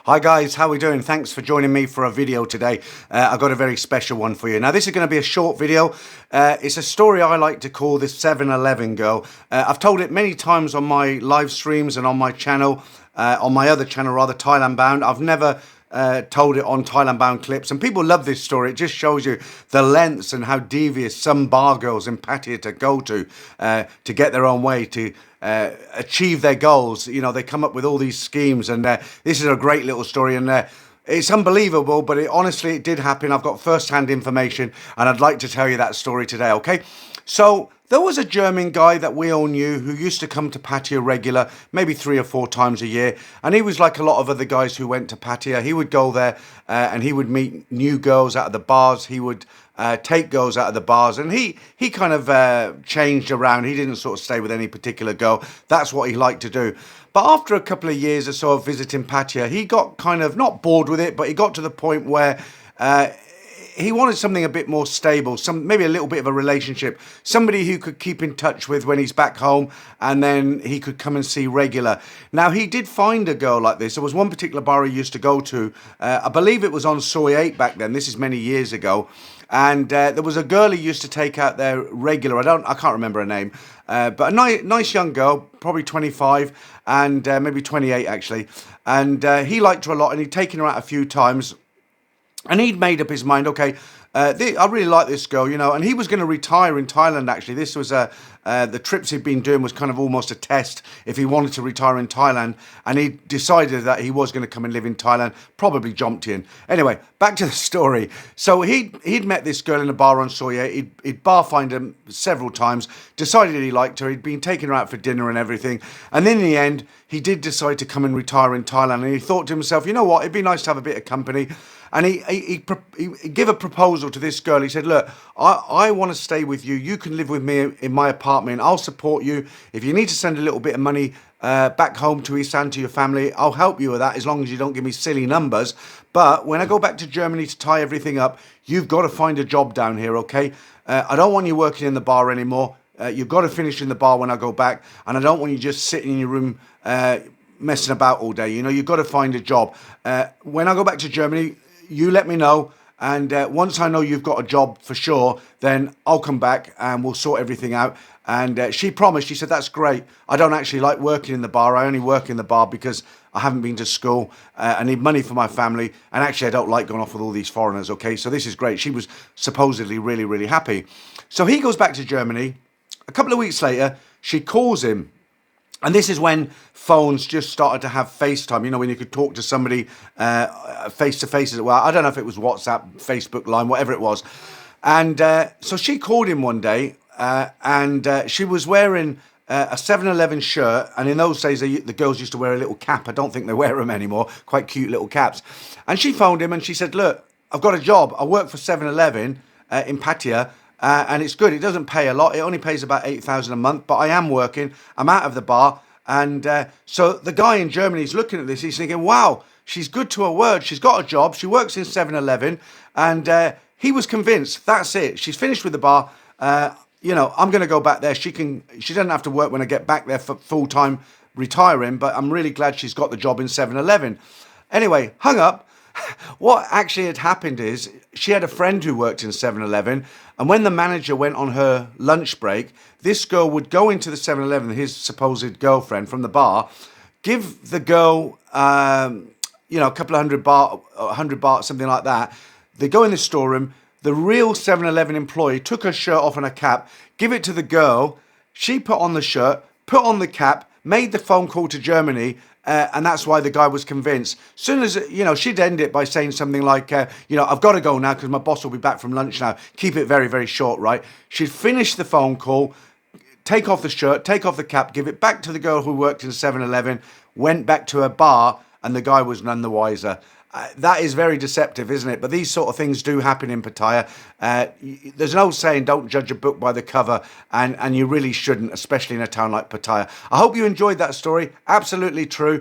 Hi guys, how are we doing? Thanks for joining me for a video today. I've got a very special one for you. Now this is going to be a short video. It's a story I like to call the 7-Eleven girl. I've told it many times on my live streams and on my channel, on my other channel rather, Thailand Bound. I've never told it on Thailand-Bound-Clips, and people love this story. It just shows you the lengths and how devious some bar girls in Pattaya to go to get their own way, to achieve their goals. You know, they come up with all these schemes, and this is a great little story, and it's unbelievable, but honestly, it did happen. I've got first-hand information, and I'd like to tell you that story today, okay? So there was a German guy that we all knew who used to come to Pattaya regular, maybe 3 or 4 times a year. And he was like a lot of other guys who went to Pattaya. He would go there and he would meet new girls out of the bars. He would take girls out of the bars. And he kind of changed around. He didn't sort of stay with any particular girl. That's what he liked to do. But after a couple of years or so of visiting Pattaya, he got kind of not bored with it, but he got to the point where he wanted something a bit more stable, maybe a little bit of a relationship, somebody who could keep in touch with when he's back home, and then he could come and see regular. Now, he did find a girl like this. There was one particular bar he used to go to. I believe it was on Soy 8 back then. This is many years ago. And there was a girl he used to take out there regular. I can't remember her name, but a nice young girl, probably 25 and maybe 28 actually. And he liked her a lot, and he'd taken her out a few times. And he'd made up his mind, okay, I really like this girl, you know, and he was going to retire in Thailand, actually. This was the trips he'd been doing was kind of almost a test if he wanted to retire in Thailand. And he decided that he was going to come and live in Thailand, probably jumped in. Anyway, back to the story. So he'd met this girl in a bar on Soya. He'd bar find her several times, decided he liked her. He'd been taking her out for dinner and everything. And then in the end, he did decide to come and retire in Thailand. And he thought to himself, you know what, it'd be nice to have a bit of company. And he gave a proposal to this girl. He said, look, I want to stay with you. You can live with me in my apartment. I'll support you. If you need to send a little bit of money back home to Isan, to your family, I'll help you with that, as long as you don't give me silly numbers. But when I go back to Germany to tie everything up, you've got to find a job down here, okay? I don't want you working in the bar anymore. You've got to finish in the bar when I go back. And I don't want you just sitting in your room messing about all day. You know, you've got to find a job. When I go back to Germany, you let me know, and once I know you've got a job for sure, then I'll come back and we'll sort everything out. And she promised. She said, that's great. I don't actually like working in the bar. I only work in the bar because I haven't been to school. I need money for my family, and actually I don't like going off with all these foreigners, okay? So this is great. She was supposedly really, really happy. So he goes back to Germany. A couple of weeks later, she calls him. And this is when phones just started to have FaceTime, you know, when you could talk to somebody face-to-face as well. I don't know if it was WhatsApp, Facebook line, whatever it was. And so she called him one day, and she was wearing a 7-Eleven shirt. And in those days, the girls used to wear a little cap. I don't think they wear them anymore, quite cute little caps. And she phoned him and she said, look, I've got a job. I work for 7-Eleven in Pattaya. And it's good. It doesn't pay a lot. It only pays about 8,000 a month. But I am working. I'm out of the bar. And so the guy in Germany is looking at this. He's thinking, wow, she's good to her word. She's got a job. She works in 7-Eleven. And he was convinced. That's it. She's finished with the bar. You know, I'm going to go back there. She doesn't have to work when I get back there for full-time retiring. But I'm really glad she's got the job in 7-Eleven. Anyway, hung up. What actually had happened is she had a friend who worked in 7-Eleven, and when the manager went on her lunch break, this girl would go into the 7-Eleven, his supposed girlfriend from the bar, give the girl, you know, a couple of $100 baht, something like that. They go in the storeroom. The real 7-Eleven employee took her shirt off and her cap, give it to the girl. She put on the shirt, put on the cap, made the phone call to Germany, and that's why the guy was convinced. Soon as, you know, she'd end it by saying something like, you know, I've got to go now because my boss will be back from lunch now. Keep it very, very short, right? She'd finish the phone call, take off the shirt, take off the cap, give it back to the girl who worked in 7-Eleven, went back to her bar, and the guy was none the wiser. That is very deceptive, isn't it? But these sort of things do happen in Pattaya. There's an old saying, don't judge a book by the cover, and you really shouldn't, especially in a town like Pattaya. I hope you enjoyed that story. Absolutely true.